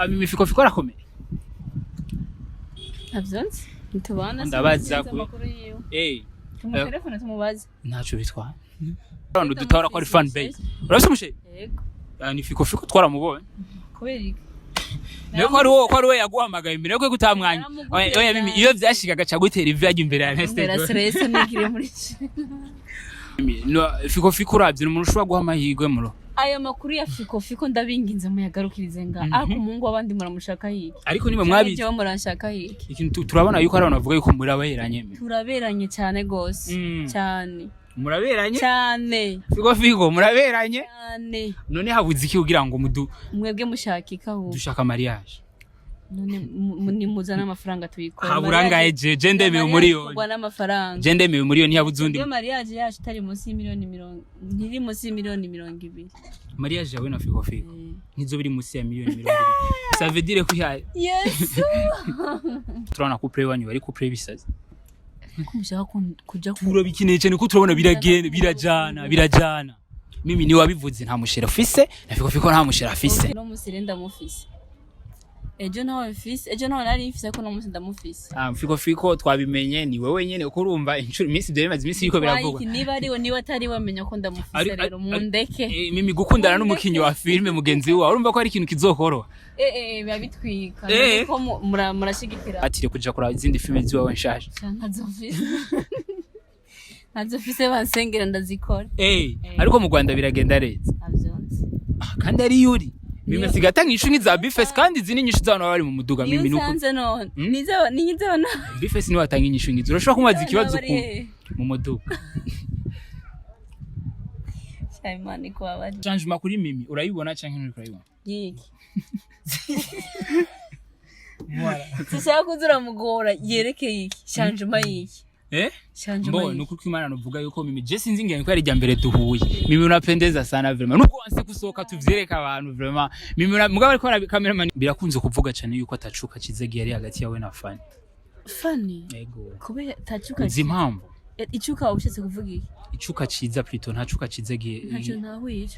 mimi fiko arakomeye avyonse ntubana ndabaza ku telefone tumubaza ntaco bitwa abantu dutora ko ari fan base urabise mushe yego ni fiko twaramubonye kubera iki Niyo ko ari we yaguhamagaye imbere yo gutamwanya oya mimi iyo vyashikaga ca gutera ivyaje imbere ya Nested mbera stress nigire muri no fiko uravye umuntu ushobora guhamahirwe muro ayo makuru ya fiko ndabinginze muyagarukirize nga ako mungu abandi muramushaka hiki ariko niba mwabizi cyo muranshaka hiki ikintu turabona yuko ari abantu bavuga yuko muraberanye turaberanye cyane gose cyane muraberanye cyane fiko muraberanye cyane none habuze iki kugira ngo mwebwe mushakika hu dushaka mariage none ni muzana amafaranga tuyikora haburangaye je ndemeye miliyoni kwa n'amafaranga je ndemeye miliyoni yabuze undi iyo mariage yacu tari munsi y'imiliyoni 20 ntiri munsi y'imiliyoni 20 mariage yawe na fiko ntizo biri munsi ya miliyoni 20 ça veut dire ko ya yes turana couple wanyu bari couple bisaze kumushaka kuja turabikeneye cyane ko turabona birajana mimi ni wabivuze nta mushera afise na fiko nta mushera afise no musirenda mufise ejo nawe nari mfise ko no musi ndamufise fiko twabimenye ni wewe nyene uko urumva inshuro iminsi byemaze iminsi yuko biravuga niba ariwe niba atari wamenya ko ndamufise rero mundeke mimi gukundana n'umukinyi wa filme mugenzi wawe urumva ko ari ikintu kizokoroha babitwika ko murashigikira atire kuja kora izindi filme ziwawe nshaje ntazofise bansengera ndazikora ariko mu Rwanda biragenda reza kandi ari yuri mimi sigatanga inshu za Bifes kandi zini nyinshi z'abantu bari mu muduga mimi nuko nisanze none nize none Bifes ni watanga inshu ngizo urashobora kumaza ikibazo mu muduga Shaimani kwa bari changement kuri mimi urayibona canke nturayibona yiki Sishaka kuzura mugora yerekeye iki changement yiki Mbona nuko Imana novuga yuko mimi je sinzi ngene ko ari rya mbere duhuye mimi unapendeza sana vraiment nuko wanse kusoka tuvyereka abantu vraiment mimi mugabo ariko cameraman birakunze kuvuga cyane yuko atacuka kizegiye ari hagati yawe na Fanny yego kube tacuka zimpamvu icuka ushetse kuvuga iki icuka ciza plutôt ntacuka kizegiye ntacyo ntahuye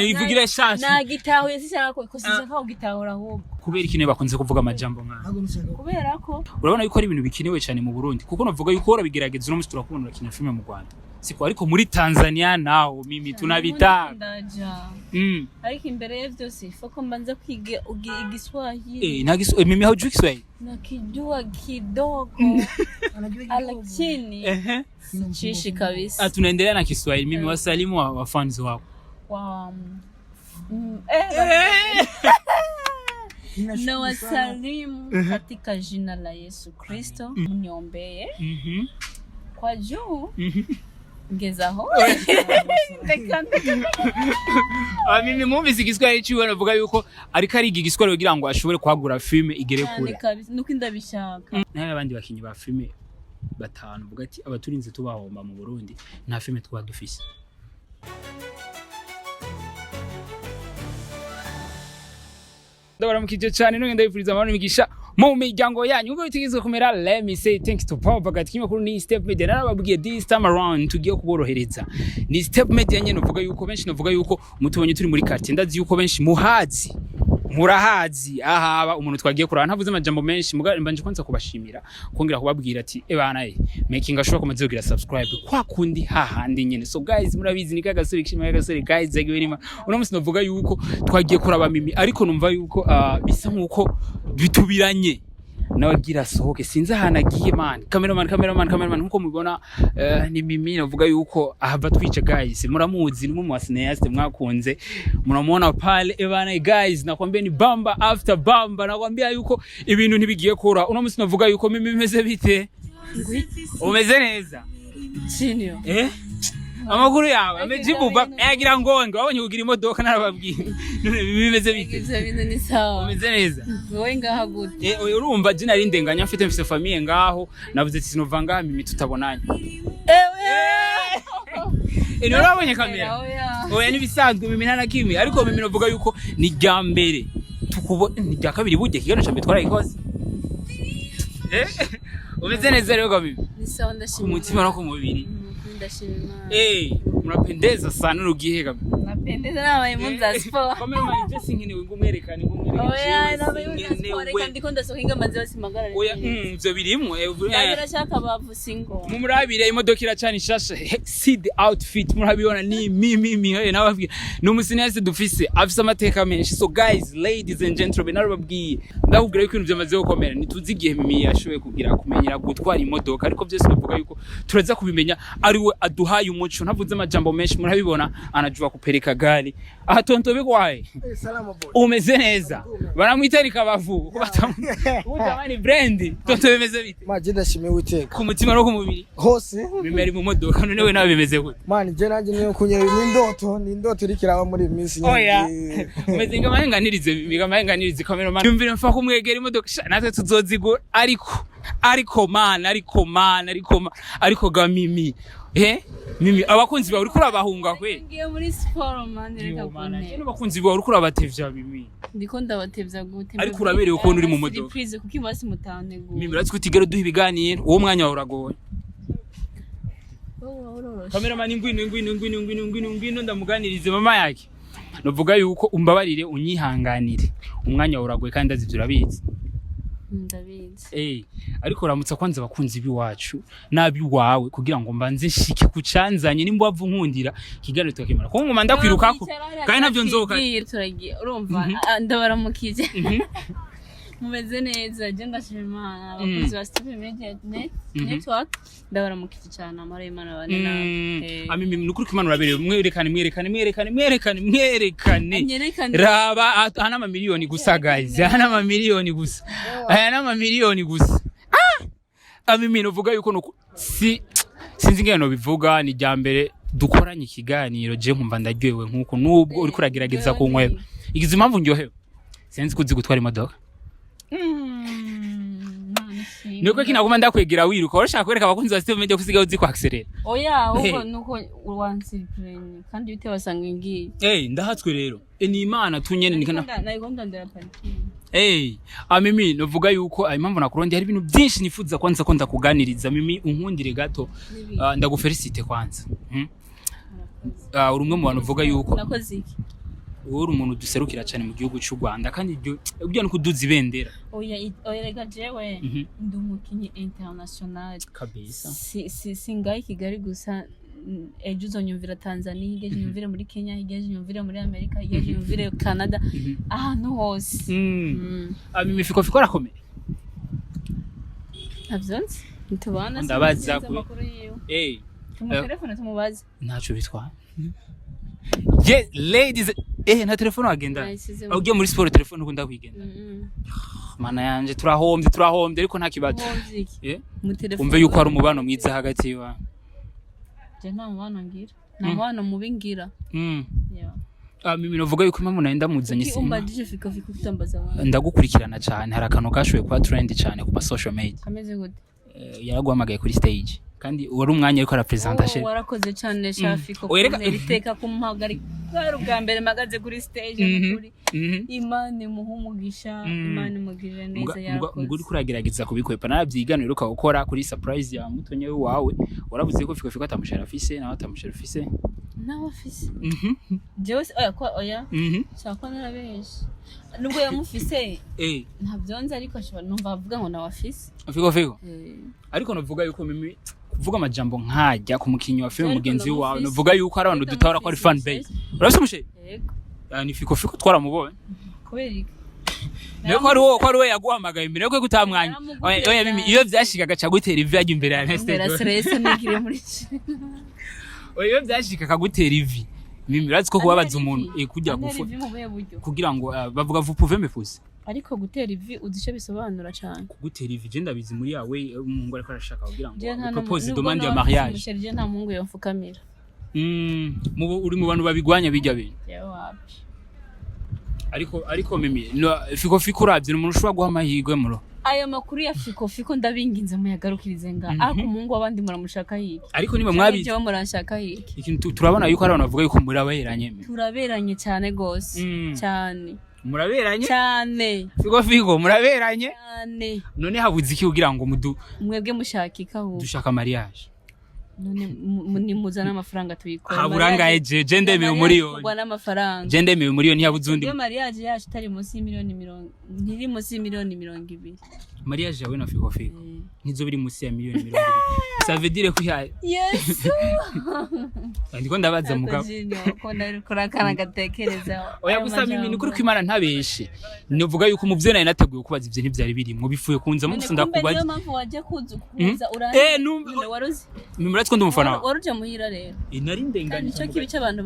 ivugire shasha nagitahuye sishaka ko sishaka kugitahura ahubwo kubera ikintu bakunze kuvuga amajambo nka kubera ko urabona yuko ari ibintu bikinewe cyane mu Burundi kuko navuga yuko urabigerageza no musi turakubona kina filme mu Rwanda siko ariko muri Tanzania naho mimi tunabita ariko imbere y'vyose foko mbanza kwiga igiswahili mimi haujui Kiswahili nakijua kidogo lakini chishi kabisa tunaendelea na Kiswahili mimi wasalimu wa fans wako na wasalimu katika jina la Yesu Kristo mniombee kwa juu ngezaho mimi mwumvise Igiswahili ciwe navuga yuko ariko ariga Igiswahili kugira ngo ashobore kwagura filme igere kure nuko ndabishaka naye abandi bakinyi ba filme batanu vuga ati abaturinze tubahomba mu Burundi nta filme twa dufise ndabaramukije cyane no ndabifuriza amahoro n'imigisha mu miryango yanyu ngo bitigizwe kumera. Let me say thanks to Papa gatikimo kuri ni Step Media narababwiye this time around tugiye kuborohereza ni Step Media nyene novuga yuko benshi novuga yuko mutubonye turi muri quartier ndazi yuko benshi muhazi murahazi ahaba umuntu twagiye kurana ntavuze amajambo menshi mbanje kwanza kubashimira kongera kubabwira ati ebana making ashobora kumaze kugira subscribe kwa kundi hahandi nyene. So guys murabizi ni kagasore kishima kagasore guys zagiwe nima uno musi novuga yuko twagiye kuraba mimi ariko numva yuko bisa nkuko bitubiranye nawagira sohoke sinza hanagiye man cameraman nkuko mubona ni mimi navuga yuko ahava twice guys muramuzi ni mu cineaste mwakunze muramubona pale ebana guys nakwambia ni bamba after bamba nakwambia yuko ibintu ntibigiye kora uno musi navuga yuko mimi meze bite umeze neza Sinyo amakuru yawe amejibuba yagira ngonge wabonye kugira imodoka narababwira none bimeze bite ibintu ni sawa umeze neza wowe ngaha gute urumva je nari ndenganya mfite famille ngaho navuze ati sinovanga mimi tutabonanye ino urabonye kamera oya nibisanzwe mimi nana kimi ariko mimi novuga yuko ni rya mbere tukubona ni rya kabiri bujye kigano cyambe twara ikoze umeze neza rero mimi ni sawa ndashimira umutima no ku mubiri ndashimira mnapendeza sana urugihe kabisa Pendeza nabaye munza sport. Kamera my dressing nkenewe ngumwerekane Oya nabaye munza sport kandi ko ndasohinga amazi yose magara. Oya ivyo birimwe. Ndashaka bavu singo. Mumurabire imodoka iracana ishasha. See the outfit murabibona ni mimi nababwiye. Numusinese dufise afise amateka menshi. So guys, ladies and gentlemen, narababwiye ndakubwira yuko ibintu byamaze gukomera nituzi igihe mimi yashoboye kugira kumenyera gutwara imodoka ariko byose navuga yuko turaza kubimenya ari we aduhaye umuco ntavuze amajambo menshi murabibona anajua kupereka gari aha tonto bigwaye salama boy umeze neza baramwitereka bavu utamani brand tonto bimeze bite maje ndashimiye witeka ku mutima no ku mubiri hose bimeri mu modoka none we nawe bimeze gute man je nanje niyo kunyera ni ndoto irikiraba muri minsi nyinshi oya umeze ngamahenganirize kamera man yumvira mfa kumwegera imodoka natwe tuzozigura ariko ga mimi mimi abakunzi bawe uri kurabahunga kwe ngiye muri sport man reka kone abakunzi bawe uri kurabatevya mimi ndiko ndabatevya gute ariko uraberewe uko uri mu modoka surprise kuko ibasi mutane go mimi ratsi kutigero duha ibiganiro uwo mwanya wawe uragoye cameraman ngwino ndamuganirize mama yake novuga yuko umbabarire unyihanganire umwanya wawe uragoye kandi azivyo urabizi ndabizi ariko uramutsa kwanza abakunzi biwacu nabi wawe kugira ngo mbanze nshike kucanzanye nimba wavu nkundira kiganiro tukakimara ko ngoma ndakwirukako kandi navyo nzoka turagiye urumva ndabaramukije mumeze neza je ndashima abakunzi ba Step Media Network ndabaramukije cyane amara Imana bane nawe amimi nukuri kimana urabereye mwerekane raba hana amamiliyoni gusa guys hana amamiliyoni gusa amimi novuga yuko nuko sinzi ngene no bivuga ni jambere dukoranye ikiganiro je nkumva ndaryohewe nkuko nubwo uri kuragerageza kunkweba igize impamvu ndyohewe sinzi kuzi gutwara imodoka Nuko kinaguma ndakwegera wiruka urashaka kwereka abakunzi ba Step Media kusiga uzi kwakserera oya uko nuko wansirprene kandi bite wasanga ngiye ndahatswe rero ni Imana tunyene nikana nayigonda ndarapaniki amimi novuga yuko impamvu nakuronde hari ibintu byinshi nifuza kwanza ko ndakuganiriza mimi unkundire gato ndagufelicite kwanza uri umwe mu bantu uvuga yuko nakoze iki uri umuntu duserukira cyane mu gihugu cy'u Rwanda kandi ibyo nukuduza ibendera oya rega jewe ndi umukinyi international kabisa singaye Kigali gusa ejo uzonyumvira Tanzania igeje nyumvire muri Kenya igeje nyumvire muri America igeje nyumvire Canada ahantu hose amimifiko fikora komeye abyonse ntubana ndabaza ku telefone tumubaze ntaco bitwa ladies na telefone wagenda ugiye muri sport telefone ukunda kwigenda mana yanje turahombye ariko nta kibazo umve yuko hari umubano mwiza hagati yawe je nta mubano ngira nta mubano mubi ngira mimi novuga yuko impamvu naenda muzanye sima umbadije fika kutambaza abantu ndagukurikirana cyane hari akantu kashoboye kuba trend cyane ku social media kameze gute yaraguhamagaye kuri stage kandi wari umwanya ariko representation warakoze cyane Shafiko iteka kumpagarika bwa mbere magaze kuri stage kuri Imana muhumugisha Imana mugirire neza yarakoze muguri kuragerageza kubikwepa narabyiganira uka gukora kuri surprise ya mutonye wawe warabuze ko Fiko atamushara afise nawe atamushara afise nawe afise Jose oya cyakwa narabeshe nubwo yamufise ntabyonze ariko ashobora numva avuga ngo nawe afise Fiko ariko novuga yuko mimi kuvuga amajambo nkajya ku mukinyi wa film mugenzi wawe novuga yuko ari abantu dutahora ko ari fan base urabise mushe yego ni Fiko twaramubonye kubera Neko ari we yaguhamagaye imbere yo kutamwanya oya mimi iyo byashikaga cagutera ivi ajya imbere ya Nestor stress nigire muri oya iyo byashikaga gutera ivi mimi urazi ko kubabaza umuntu kujya kugira ngo bavuga vous pouvez me pousser ariko gutera ivi uzice bisobanura cyane gutera ivi je ndabizi muri yawe umuntu ariko arashaka kugira ngo propose demande ya mariage je nta mungu yomfukamira uri mu bantu babigwanya bijya bintu ariko mimi Fiko uravye umuntu ushobora guha amahirwe muro ayo makuru ya Fiko ndabinginze muyagarukirize nga ako mungu abandi muramushaka hiki ariko niba mwabizi cyo muranshaka hiki ikintu turabona yuko ari abantu bavuga yuko turaberanye cyane gose cyane muraberanye cyane Fiko muraberanye cyane none habuze iki kugira ngo mwebwe mushakika ho dushaka mariage ni muzana amafaranga tuyikora haburangaye je ndemewe umuriyoni kwa n'amafaranga je ndemewe umuriyoni yabuzundi iyo mariage yacu itari munsi y'imiliyoni 20 ntiri munsi y'imiliyoni 20 mariage yawe na Fiko nizo biri munsi ya miliyoni 20 ça veut dire ko ya yes ndiko ndabaza mugabo ko ndakora kana gatekereza oya gusa mimi ni kuri kwimana ntabeshe novuga yuko umuvyo naye nateguye kubaza ivyo ntivyari birimwo bifuye kunza mu gusa ndakubaza niyo mpamvu waje kuza urahe waruzi mimurats ko ndumufana waruje muhira rero inari ndenganya nico kibi cy'abantu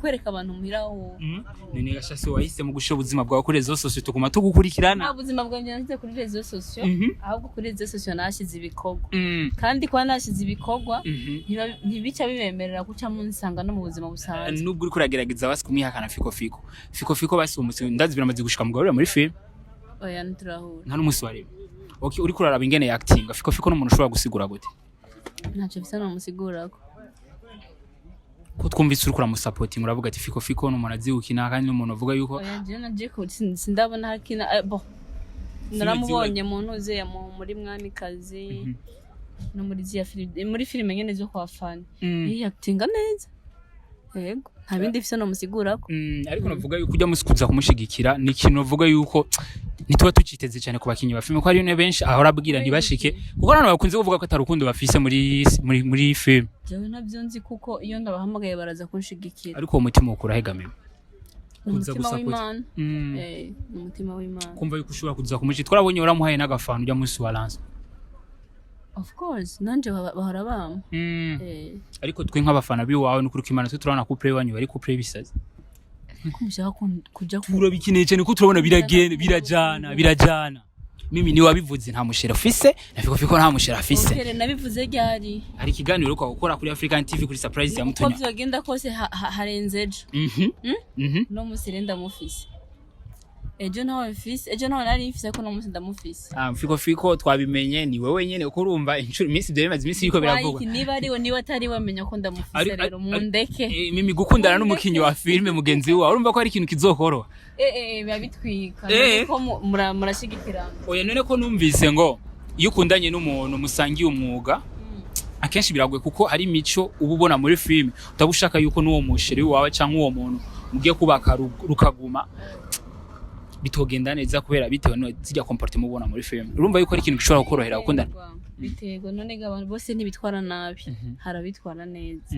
kwereka abantu muhira ho nene gashase wahise mu gusho ubuzima bwawe kuri rezo sosio tukuma tugukurikirana ubuzima bwanjye nanditse kuri rezo sosio ahubwo kuri rezo sosio nashize ibikorwa kandi kwa nashize ibikorwa ntibica bibemerera guca mu nsanga no mu buzima busanzwe nubwo uri kuragerageza basi kumwihakana Fiko basi umusi ndazi biramaze gushika mugabo muri film oya nturahura nta n'umusi warebe okay uri kuraraba ingene acting Fiko n'umuntu ushobora gusigura gute ntacyo bisa no musigurako ko twumvise uri kuramusupporting uravuga ati Fiko n'umuntu aziwukina kandi n'umuntu uvuga yuko oya je naje ko sindabona hakina bo naramubonye mu ntuze ya muri Mwamikazi no muri filime nyene zo kwa fan actinga neza yego nta bindi bisa no musigurako ariko navuga yuko ujya musikuza kumushigikira ni ikintu uvuga yuko nituba tuciteze cyane ku bakinyi ba filime ko ari ne benshi ahora abwira ntibashike kuko abantu bakunze kuvuga ko atarukundo bafise muri film jewe nabyo nzi kuko iyo ndabahamagaye baraza kunshigikira ariko uwo mutima ukura hegamiwe kuza gusapota umutima w'Imana kumva yuko ushobora kuza kumushika twarabonye uramuhaye n'agafano ujya munsi wa Lance of course nanje bahora bama ariko twe nk'abafana biwawe n'ukuri kw'Imana twe turabona couple wanyu bari couple bisaze kumushaka kujya turabikeneye cyane ko turabona birajana mimi ni wabivuze nta mushera ufise na Fiko nta mushera afise okay nabivuze ryari hari kiganiro uko gukora kuri African TV kuri surprise ya Mutonya ko byogenda kose harenzeje no musirenda mufise ejo nawe fisi ejo nawe nari mfise ko no musi ndamufise Fiko twabimenye ni wewe nyene uko urumva inshuro iminsi byemaze iminsi yuko biravuga niba ari we niba atari wamenya ko ndamufise rero mundeke mimi gukundana n'umukinyi wa filme mugenzi wawe urumva ko ari ikintu kizokoroha babitwika ko murashigikirana oya none ko numvise ngo iyo ukundanye n'umuntu musangiye umwuga akenshi biragwe kuko hari imico ububona muri filme utabushaka yuko n'uwo musheri wawe cyangwa uwo muntu mugiye kubaka rukaguma bitogenda neza kubera bitewe no zijya comportement mubona muri film urumva yuko ari ikintu gishobora gukorohera gukundana bitego none abantu bose ntibitwara nabi harabitwara neza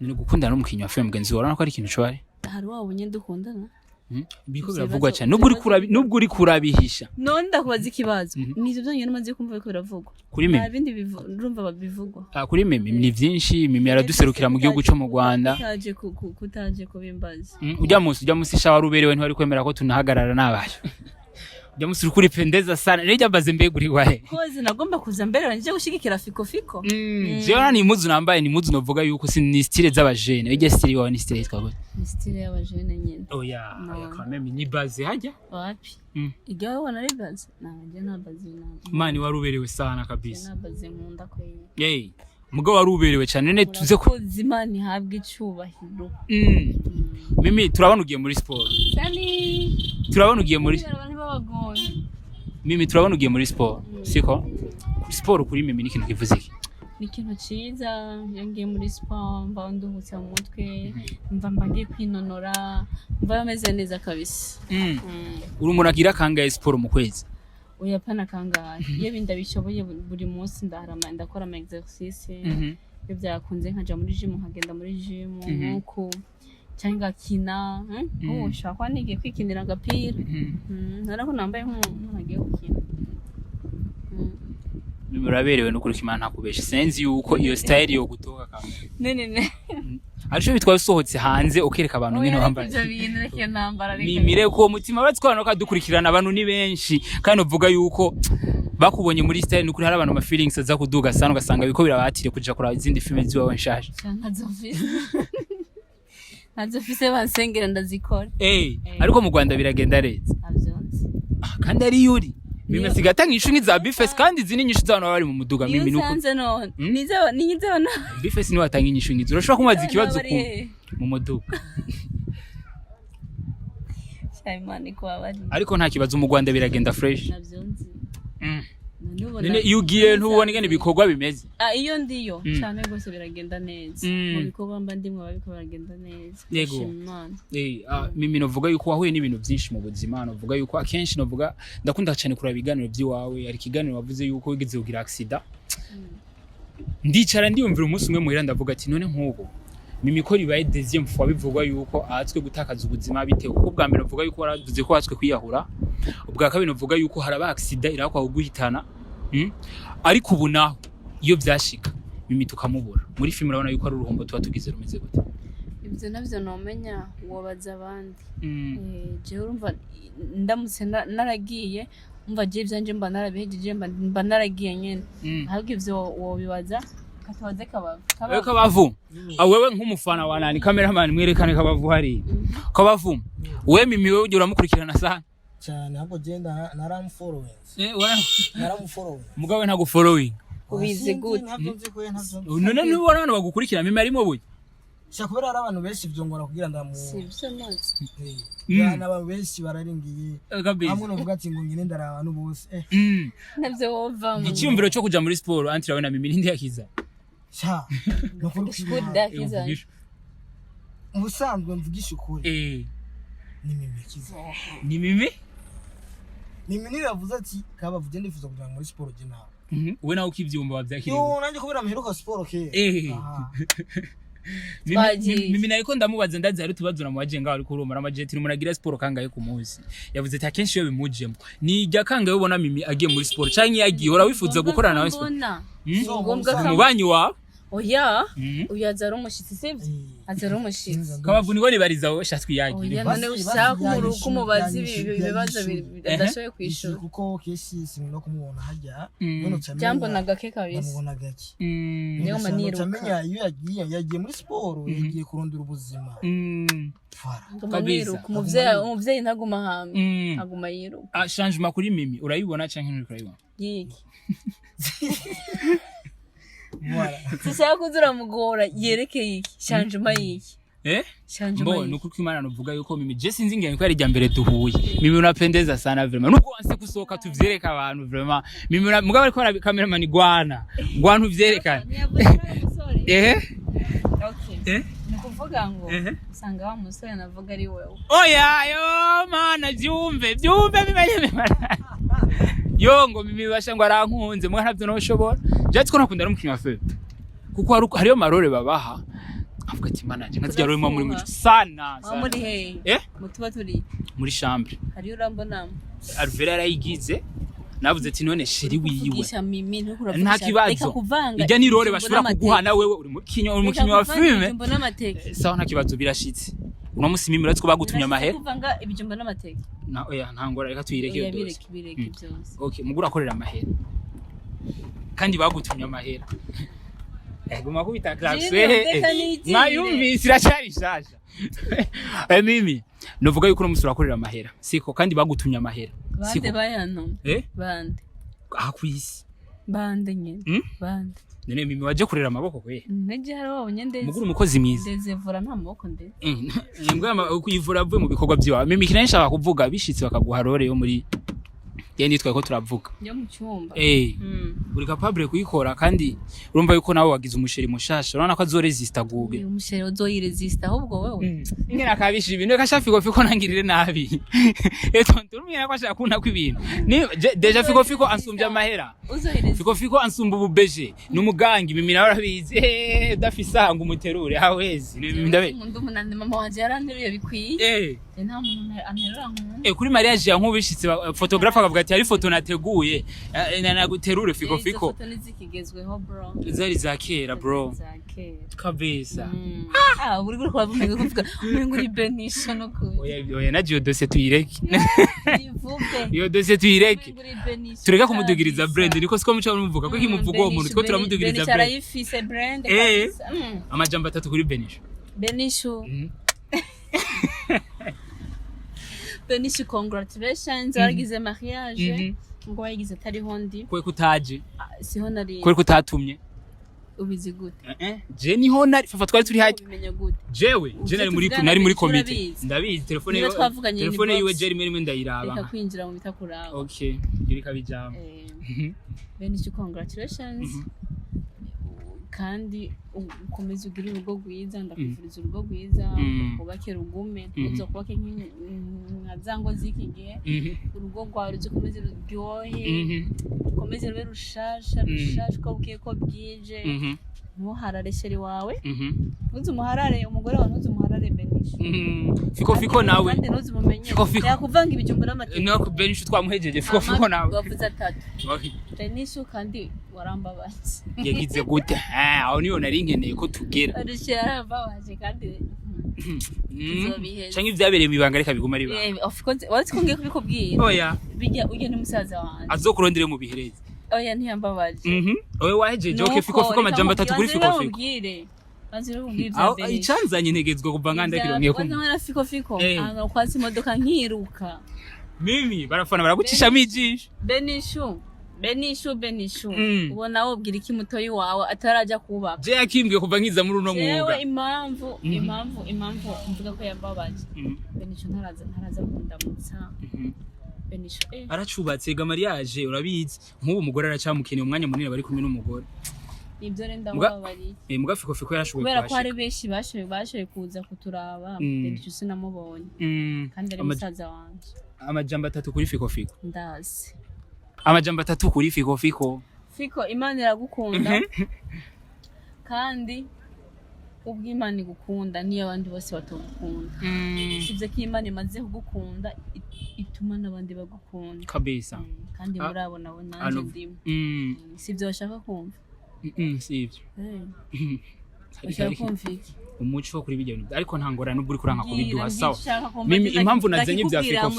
ni gukundana n'umukinyi wa film mugenzi wawe ko ari ikintu cyo hari wabonye dukundana biko biravugwa cyane nubwo uri kurabihisha none ndakubaza ikibazo nizo byonyine maze kumva ko biravugwa kuri mimi bindi urumva babivugwa kuri mimi ni byinshi mimi yaraduserukira mu gihugu cyo mu Rwanda kutaje kubimbaza ujya musi shawari uberewe ntwari kwemera ko tunahagarara nabaye ujya musi kuri pendeza sana rege ambaze mbeguri wahe koze nagomba kuza mbere nje gushigikira Fiko jewe ni impuzu nambaye ni impuzu novuga yuko ni style z'abajene ege style wawe ni style twago ni style y'abajene nyine oya kameme ni base hajya wapi igawe wana ari base nanje na base na mani wari uberewe sana kabisa na base nkunda kweye mugabo wari uberewe cyane none tuze ko zimani habwe icubahiro mimi turabona ugiye muri sport turabona ugiye muri mimi turabona ugiye muri sport siko sport kuri mimi ni ikintu kivuze iki ni ikintu cyiza yangiye muri sport mba nduhutse mu mutwe mba ngiye kwinonora mba ameze neza kabisa uri umuntu agira kangahe sport mu kwezi oya pana kangahe iyo bindabishoboye buri munsi ndakora ama exercice iyo byakunze nkaja muri gym nkagenda muri gym nkuko cyangwa kina ushaka nigiye kwikinira agapira narako nambaye nk'unagiye gukina muraberewe no kuri Imana ntakubeshe senzi yuko iyo style yo gutoka kamera nene ariko bitwa sohotse hanze ukereka abantu nyine bambaye ibyo bintu reke nambara mimire ko mutima batwana kadukurikirana abantu ni benshi kandi uvuga yuko bakubonye muri style n'ukuri hari abantu ma feelings aza kuduga sana ugasanga biko birabatire kuja kura izindi filme ziwawe nshaje nazo fise bansengera ndazikora ariko mu Rwanda biragenda reza kandi ari yuri mimi sigatanga inshu za Bifes kandi zini nyinshi z'abantu bari mu muduga mimi nuko nisanze none nize no Bifes ni watanga inshu ngizo urashobora kumaza ikibazo mu muduga Shaimani kwa bari ariko nta kibazo mu Rwanda biragenda fresh navyonzi none iyo ugiye ntubona ingene ibikorwa bimeze iyo ndiyo cyane rwose biragenda neza mu bikorwa mba ndimwe babikora biragenda neza yego mimi novuga yuko wahuye n'ibintu byinshi mu buzima novuga yuko akenshi novuga ndakunda cyane kuraba ibiganiro by'iwawe ari kiganiro wavuze yuko wigeze kugira accident ndicara ndiyumvira umunsi umwe muhira ndavuga ati none nk'ubu mimi ko ribaye deuxième fois bivugwa yuko ahatswe gutakaza ubuzima bitewe kuko bwa mbere novuga yuko waravuze ko ahatswe kwiyahura ubwa kabiri novuga yuko haraba accident irakwa kuguhitana ariko ubu naho iyo byashika mimi tukamubura muri film urabona yuko ari uruhombo tuba tugize rumeze gute ibyo navyo nomenya wobaza abandi je urumva ndamutse naragiye umva je byanje mba narabihejeje mba naragiye nyene ahubwo ivyo wobibaza katabaze kabavu wewe nk'umufana wa nani cameraman mwerekane kabavu hari kabavu we mimi wewe ujye uramukurikirana sana cyane hapo genda naramfollowing naramfollowing mugawe ntago following ubize gute none ni abantu bagukurikira mimi arimo buye shakubera ari abantu benshi byongora kugira ndamu sivyo nose bana ba benshi bararingiye hamwe no vuga ati ngo ngine ndara abantu bose navyo wova mu icyumviro cyo kuja muri sport antira we na mimi ndi yakiza sha no kuda kiza musanzwe mvugisha ukuri ni mimi kiza ni mimi yavuze ati kabavuze ndifuza kuja muri sport je nawe we nawe ukivyumba wavyakiriye yo nanje kubera mperuka sport ke mimi nariko ndamubaza ndazi ari tubazo namubaje ngaho ari kurumara amajeti n'umuragira sport kangaye ku munsi yavuze ati akenshi yo bimujemo ni ijya kangaye ubona mimi agiye muri sport canke yagiye ora wifuza gukorana nawe sport ngombwa umubanyi wawe oya uyazara umushitsi sivyo azara umushitsi kabavu niwe nibariza shatwi yagiye oya none ushaka umuruko mubazi ibibazo bidashoye kwishura kuko keshi simno kumubona hajya none cyambo nagake kabisa namubona gake niyo maniruka tamenya iyo yagiye muri sport yagiye kurondera ubuzima kabisa umuvyeyi ntaguma hamwe aguma yiruka changement kuri mimi urayibona canke nturayibona yiki Voilà. Sishaka kuzura mugora yerekeye iki changement yiki changement nuko kwimana novuga yuko mimi je sinzi ngene ko ari rya mbere duhuye mimi unapendeza sana vraiment nuko wanse kusoka tuvyereka abantu vraiment mimi mugabo ariko ara cameraman gwana uvyerekana okay nikuvuga ngo usanga wa musore navuga ari wewe oya yo mana byumve bimenye yo ngo mimi basha ngo arankunze mwe ntavyo no shobora je twiko nakunda n'umukinya fe kuko hariyo marore babaha avuga ati mana je nkazijya rero muri mu sana muri he mutuba turi muri chambre hariyo urambona Alvera yarayigize navuze ati none sheri wiyiwe nta kibazo ijya ni role bashobora kuguhana wewe uri umukinya wa filme sawa nta kibazo birashitse uno musi mimi uratse ko bagutumye amahera kuvanga ibijumba n'amateke na oya ntangora reka tuyireke byose bireke byose okay mugura akorera amahera kandi bagutumye amahera guma kubita classe mwayumvise iracari shasha mimi novuga yuko uno musi urakorera amahera siko kandi bagutumye amahera bande bayano bande akwisi bande nyene bande nene mimi waje kurera amaboko kwe neje hari wabonye ndeze mugura umukozi mwiza ndezevura nta maboko ndeze mbwa kuyivura avuye mu bikorwa byawe mimi kinashaka kuvuga bishitse bakaguha role yo muri yendi twako turavuga yo mu cyumba uri capable kuyikora kandi urumva yuko nawe wagize umusheri mushasha urabona ko azoresista guge umusheri uzoyiresista ahubwo wewe ingena kabisha ibintu kashafiko fiko nangirire nabi turumira ko ashaka kuna kwibintu ni deja fiko ansumbya amahera fiko ansumba ububeje numugangi mimi nawe arabizi dafisa ngo umuterure hawezi ndabe umunani mama wanje yaranteruye bikwiye nta muntu anterura nko kuri mariage ya nkubishitse photographe akavuga ati ari foto nateguye naguterure fiko foto nizikigezweho bro zari za kera bro kabisa uri guri kwavuga kuvuga muri Benisho no ku oya nagiye dossier tuyireke ivuge iyo dossier tuyireke tureka kumudugiriza brand niko siko muca muvuga ko kimuvuga uwo muntu two turamudugiriza brand yarayifise brand amajambo 3 kuri Benisho Benisho congratulations waragize mariage ngo wagize tari hondi kwe kutaje siho nari kwe kutatumye ubizi gute je niho nari fafa twari turi haje bimenya gute jewe je nari muri committee ndabizi telefone yiwe je rimwe ndayiraba reka kwinjira mu bitakuraho okay ngirika bijambo Benisho congratulations kandi ukomeze ugire urugo rwiza ndakwifuriza urugo rwiza ubake rugume uzokubake nka zango ziki gihe urugo rwawe rukomeze ruryohe ukomeze rube rushasha ko bukiye ko bwije ntuharare sheri wawe ntuzumuharare umugore wawe ntuzumuharare Benisho fiko nawe fiko yakuvanga ibijumbu n'amateke no Benisho twamuhejeje fiko nawe wavuze 3 Benisho kandi warambabaje yagize gute aho niyo nari nkeneye ko tugera arishara babaje kandi canke ivyabereye mu ibanga reka biguma riba of course what's kongiye kubikubwira oya bijya ujye ni musaza wanje azokurondere mu bihereze oya ntiyambabaje oya wahejeje okay fiko amajambo 3 kuri fiko Bazira kumbwira bene icanzanye ntegezwe kuva nganda kirongiye ko na fiko ana kwasi imodoka nkiruka mimi barafana baragucisha mijisho Benisho ubona wobwira iki mutoyi wawe ataraja kubaka je yakimbwiye kuva nkiza muri uno mwuga yewe impamvu mvuga ko yambabaje Benisho ntaraza kundamutsa Benisho aracubatse ga mariage urabizi nk'ubu umugore aracamukeneye umwanya munini bari kumwe n'umugore ibyo renda mubabari muga fiko yarashoboye kubera ko hari benshi bashoye kuza kuturaba Benisho sinamubonye kandi ari musaza wanje amajambo 3 kuri fiko ndazi amajambo 3 kuri fiko Imana iragukunda kandi ubwo Imana igukunda niyo abandi bose batogukunda sivyo ko Imana imaze kugukunda ituma nabandi bagukunda kabisa kandi murabona nanje ndimo sivyo bashaka kumva sivyo bashaka kumvika umuco kuri bijya ariko ntangora n'ubwo uri kuranka kubiduha sawa mimi impamvu nazenye bya fiko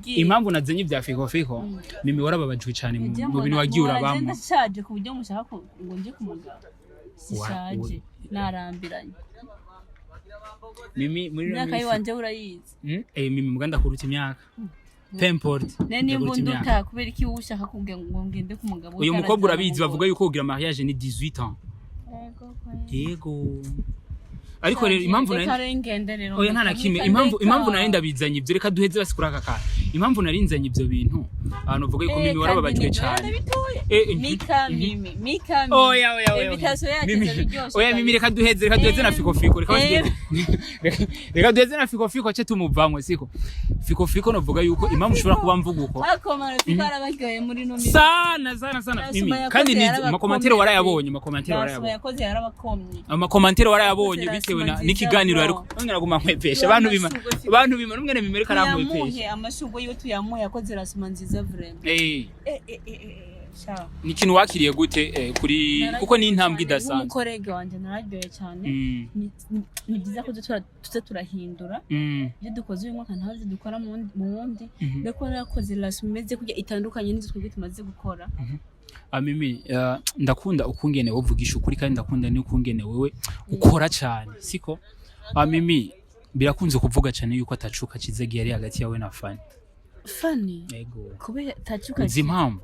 impamvu nazenye bya fiko mimi warababajwe cyane mu bintu wagiye urabamo ndashaje ku buryo mushaka ngo nje kumugaba sishaje narambiranye mimi muri myaka yiwanje urayizi mimi muganda kuruta imyaka Temport nene mbunduta kubera iki ushaka kubwe ngo ngende ku mugabo uyu mukobwa urabizi bavuga yuko kugira mariage ni 18 ans yego ariko rero impamvu oya nta nakime impamvu nari ndabizanye ibyo reka duheze basikura aka impamvu nari nzanye ibyo bintu abantu bavuga yuko mimi warababajwe cyane mika oya mimi reka duheze na fiko reka duheze na fiko cyo tumuvamwe siko fiko novuga yuko impamvu ushobora kuba mvuga uko akomara fikara bagiye muri no sana mimi kandi ni amakomentero warayabonye yakoze yarabakomye amakomentero warayabonye bitewe n'ikiganiro ariko ngaraguma nkwepesha abantu bima numwe nemere karamwepesha amashugo yo tuyamuye yakoze rasuma nziza vraiment ni kintu wakiriye gute kuri kuko ni intambwe idasanzwe umukorege wanje nararyoye cyane ni byiza ko turahindura ibyo dukoze uyu mwaka ntazi dukora mu wundi reko nakoze rasuma imeze kujya itandukanye n'izo twebwe tumaze gukora mimi ndakunda ukungene wovugisha ukuri kandi ndakunda ni ukungene wewe ukora cyane siko mimi birakunze kuvuga cyane yuko atacuka kizagiye ari hagati yawe na Fanny yego kubera tacuka zimpamvu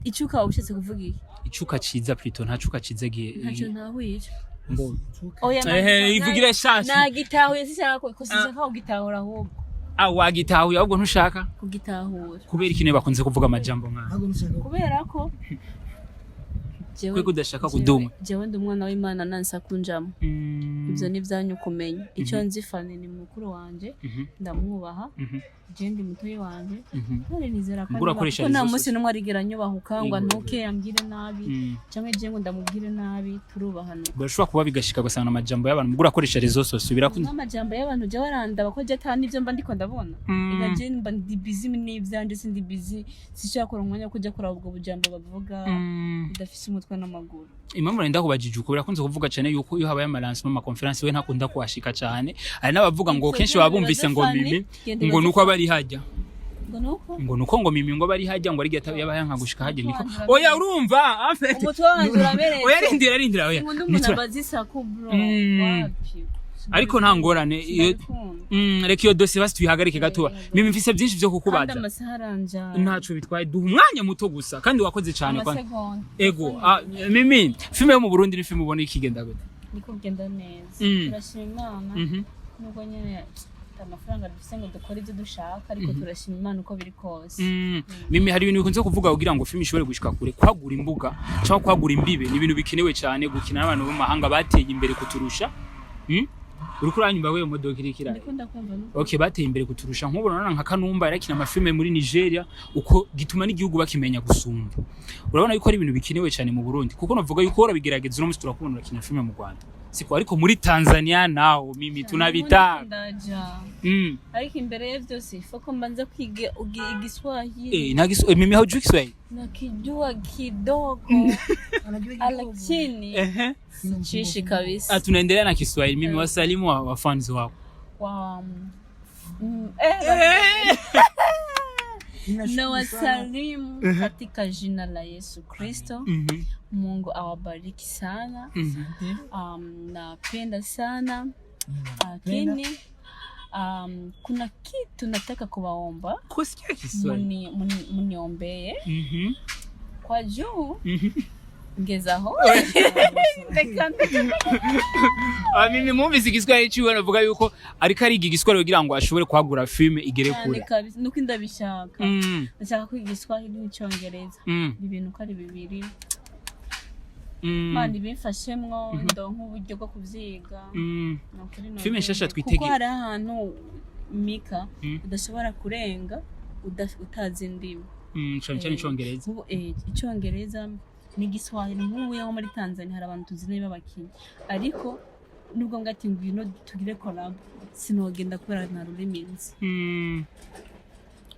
icuka ubushatse kuvuga iki icuka ciza plutôt ntacuka kizagiye ntacyo ntahuye mbona oya ivugire shashi nagitahuye sishaka ko sishaka kugitahura ahubwo wagitahuye ahubwo ntushaka kugitahura kubera ikintu bakunze kuvuga amajambo nk'aho kubera ko kwe kudashaka kuduma jewe ndi umwana w'Imana nansa kunjamo ibyo ni byanyu kumenya icyo nzi Fanny ni mukuru wanje ndamwubaha je ndi mutoyi wanje none nizera ko nta munsi numwe arigera nyubahuka ngo ntuke yambwire nabi cyangwa je ngo ndamubwire nabi turubahana bashobora kuba bigashika gusana amajambo y'abantu mugura akoresha rezo sose birakunda amajambo y'abantu je waranda bakoje atani ibyo mba ndiko ndabona igaje mba ndi busy n'ibyanje sindi busy sishaka umwanya kujya kora ubwo bujambo bavuga ndafise umutwe n'amaguru impamvu nenda kubajije uko birakunze kuvuga cyane yuko iyo habaye amalanse mu conference we ntakunda kuhashika cyane ari nabavuga ngo kenshi babumvise ngo mimi ngo nuko abari hajya ngo nuko mimi ngo bari hajya ngo ari gata yabaye nka gushika hajya niko oya urumva afete oya rindira oya nitubazisa ko bro wapi ariko nta ngorane reka iyo dossier basi tuyihagarike gatoya mimi mfise byinshi byo kukubaza ntaco bitwaye duha umwanya muto gusa kandi wakoze cyane kwa ego mimi filme yo mu Burundi ni filme ubona ikigenda gute niko genda neza turashima Imana nuko nyene amafaranga dufise ngo dukore ibyo dushaka ariko turashima Imana uko biri kose. Mimi hari ibintu bikunze kuvuga kugira ngo film ishobore gushika kure, kwagura imbuga cyangwa kwagura imbibe ni ibintu bikenewe cyane, gukina n'abantu bo mahanga bateye imbere kuturusha. Uriko uranyumva wewe modoka irikira. Ndikunda kumva. Okay, bateye imbere kuturusha, nk'ubu nana nka Kanumba yarakina amafilme muri Nigeria, uko gituma n'igihugu bakimenya gusumba. Urabona yuko ari ibintu bikenewe cyane mu Burundi, kuko navuga yuko urabigerageza no musi turakubona urakina filme mu Rwanda. Siko ariko muri Tanzania naho Mimi tunabita. Ariko imbere ya byose foko mbanza kwiga Igiswahili. Mimi haujui Kiswahili? Nakijua kidogo. Lakini sichishi kabisa. Tunaendelea na Kiswahili. Mimi wasalimu wa fans wako. Na wasalimu katika jina la Yesu Kristo. Mungu awabariki sana. Napenda sana. Lakini kuna kitu nataka kuwaomba. Kusikia Kiswahili. Muniombee. Kwa juu ngezaho. Mimi mwumvise Igiswahili ciwe navuga yuko ariko ariga Igiswahili kugira ngo ashobore kwagura filme igere kure. Nuko ndabishaka. Ndashaka kwiga Igiswahili n'Icyongereza. Ibintu ko ari bibiri. Mandi bifashemwo ndonka uburyo bwo kuvyiga. Filme nshasha twitege. Kuko hari ahantu Mika udashobora kurenga utazi indimi. Cyane Icyongereza. Icyongereza n'Igiswahili nk'ubu yaho muri Tanzania hari abantu tuzine b'abakinyi. Ariko nubwo ngati ngwino tugire collab sinogenda kubera na ruliminzi.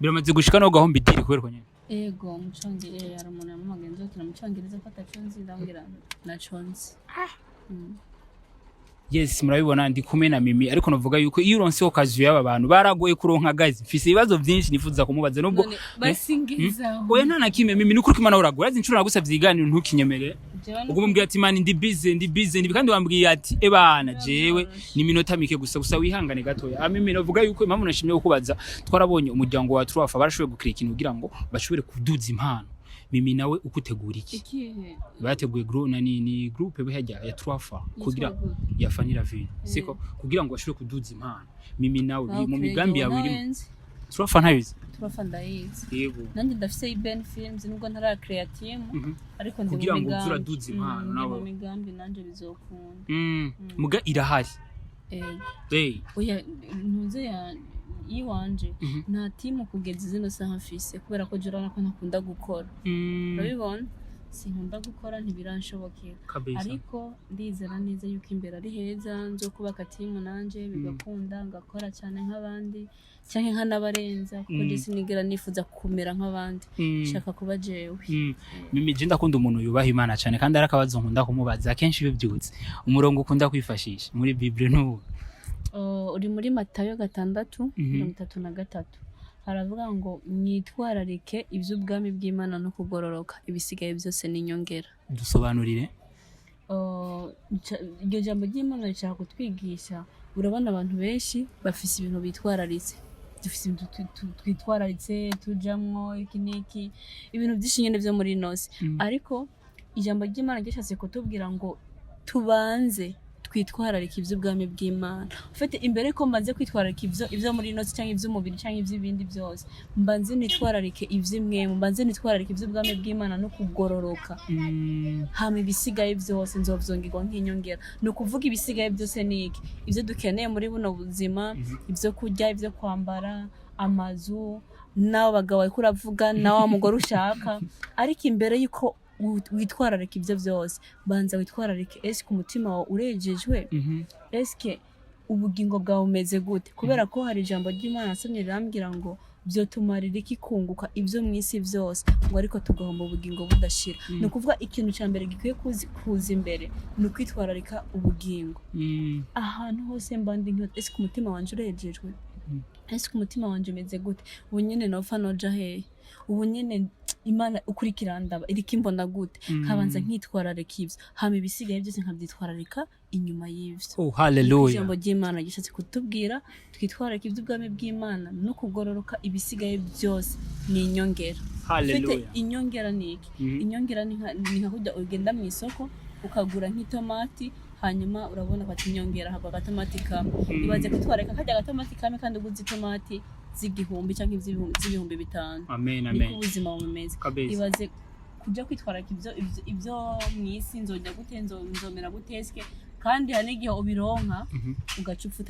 Biramaze gushika no gahomba idiri kubera ko nyene. Ego mucyongereza aramuntu yamugenzo kira mucyongereza fata cyonzi ndambira na cyonzi. Yes, murabibona ndi kumwe na Mimi ariko navuga yuko iyo uronse okaziyo y'aba bantu baragoye kuronka gazi. Mfise ibibazo byinshi nifuza kumubaza nubwo basingiza. Oya nta nakime Mimi nukuri kimana uragoye. Azi incuro nagusavye iganiro ntukinyemere. Ubwo mumbwiye ati man ndi busy kandi wambwiye ati ebana jewe ni minota mike gusa wihangane gatoya. Mimi navuga yuko impamvu nashimye kukubaza twarabonye umuryango wa Truafa barashoboye gukira ikintu kugira ngo bashobore kuduza impano. Mimi nawe ukutegura iki? Bateguye ni groupe behajya ya Truafa kugira ya Fanira Ville. Siko kugira ngo bashobore kuduza impano. Mimi nawe mu migambi yawe irimo. Truafa ntabizi. Truafa ndayizi. Yego. Nanjye ndafise Ben Films nubwo ntara creative ariko ndi kugira ngo uzuraduza impano nawe. Mu migambi nanje bizokunda. Muga irahari. Yego. Oya ntuze ya iwanje nta timu kugeza zino saha mfise kubera ko jora nako ntakunda gukora. Urabibona sinkunda gukora ntibiranshobokera ariko ndizera neza yuko imbere ari heza nzo kubaka timu nanje bigakunda ngakora cyane nk'abandi cyangwa nk'anabarenza kuko je sinigera nifuza kumera nk'abandi shaka kuba jewe. Mimi je ndakunda umuntu yubaha Imana cyane kandi arakabazo nkunda kumubaza kenshi iyo byutse umurongo ukunda kwifashisha muri Bible n'ubu uri muri Matayo 6:33 haravuga ngo mwitwararike iby'ubwami bw'Imana no kugororoka ibisigaye byose ni inyongera. Dusobanurire. Iryo jambo ry'Imana rishaka kutwigisha urabona abantu benshi bafise ibintu bitwararitse dufise ibintu twitwararitse tujamwo iki ibintu byinshi nyene byo muri nose ariko ijambo ry'Imana ryashatse kutubwira ngo tubanze twitwararika iby'ubwami bw'Imana. Ufite imbere ko mbanze kwitwararika ibyo muri nose cyangwa iby'umubiri cyangwa iby'ibindi byose mbanze nitwararike iby'imwe mbanze nitwararika iby'ubwami bw'Imana no kugororoka. Hama ibisigaye byose nzovyongirwa nk'inyongera. No kuvuga ibisigaye byose niki ibyo dukeneye muri buno buzima ibyo kurya ibyo kwambara amazu nawe bagabo ariko uravuga nawe mugore ushaka ariko imbere yuko witwararika ibyo byose banza witwararike ese ku mutima wawe urejejwe ese ubugingo bwawe umeze gute kubera ko hari ijambo ry'Imana asomye rirambwira ngo byo tumarira iki kunguka ibyo mwisi byose ngo ariko tugomba ubugingo budashira. No kuvuga ikintu cya mbere gikwiye kuza imbere ni kwitwararika ubugingo. Ahantu hose mbandi nk'yo ese ku mutima wanje urejejwe ese ku mutima wanje umeze gute ubu nyene nopfa noja hehe ubu nyene Imana ukurikirandaba iriki mbona gute kabanza nkitwararika ivyo hama ibisigaye byose nkabyitwararika inyuma y'ivyo. Oh hallelujah. Ijambo ry'Imana gishatse kutubwira twitwararika iby'ubwami bw'Imana no kugororoka ibisigaye byose ni inyongera. Hallelujah. Inyongera ni iki? Inyongera ni nka kujya ugenda mu isoko ukagura nk'itomati hanyuma urabona ko atinyongera hagwa gatamatika ibaze kwitwareka kajya gatamatika kandi uguze itomati z'igihumbi cyangwa iz'ibihumbi 5. Amen niko ubuzima bumeze ibaze kujya kwitwaraka ibyo mwisi nzojya gute nzomera guteske kandi hari igihe ubironka ugacupfa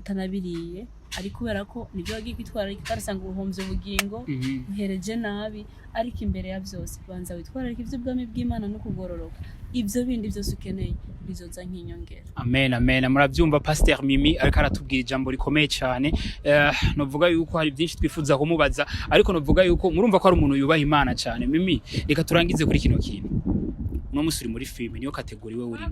utanabiriye ari kubera ko nibyo wagiye kwitwararika karasanga ubuhomvye ubugingo uhereje nabi ariko imbere ya byose banza witwararika ibyo bwami bw'Imana no kugororoka ibyo bindi byose ukeneye bizoza nk'inyongera. Amen amen. Murabyumva Pastor Mimi ariko aratubwira ijambo rikomeye cyane. Novuga yuko hari byinshi twifuza kumubaza ariko novuga yuko murumva ko ari umuntu yubaha Imana cyane. Mimi reka turangize kuri kino kintu. No musuri muri filme niyo kategori we uri.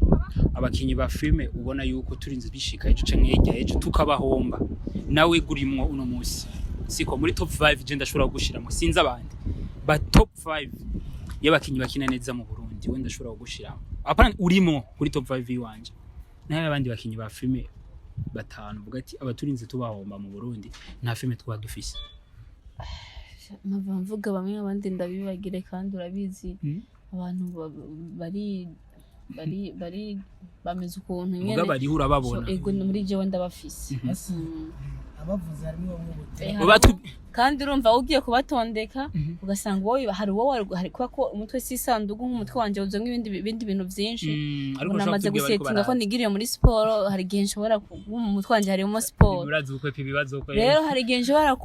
Abakinyi ba filme ubona yuko turinze bishika ejo canke ejo tukabahomba. Nawe gurimwo uno musi. Siko muri top 5 je ndashobora gushiramo sinza abandi. Ba top 5 y'abakinyi bakina neza mu Burundi wenda ndashobora gushiramo. Apana urimo kuri top 5 yiwanje. Naye abandi bakinyi ba filme batanu vuga ati abaturinze tubahomba mu Burundi nta filme twa dufise. Mvuga bamwe abandi ndabibagire kandi urabizi abantu bari bameze ukuntu nyene muga bari urababona ego muri je wenda bafise abavuze harimo bamwe kandi urumva ugiye kubatondeka ugasanga wowe hari wowe hari ko umutwe sisandugu nk'umutwe wanje uzo nk'ibindi bintu byinshi unamaze gusetinga ko nigiriye muri sport hari gihe nshobora mu mutwe wanje harimo sport urazi uko ibibazo ko rero hari gihe nshobora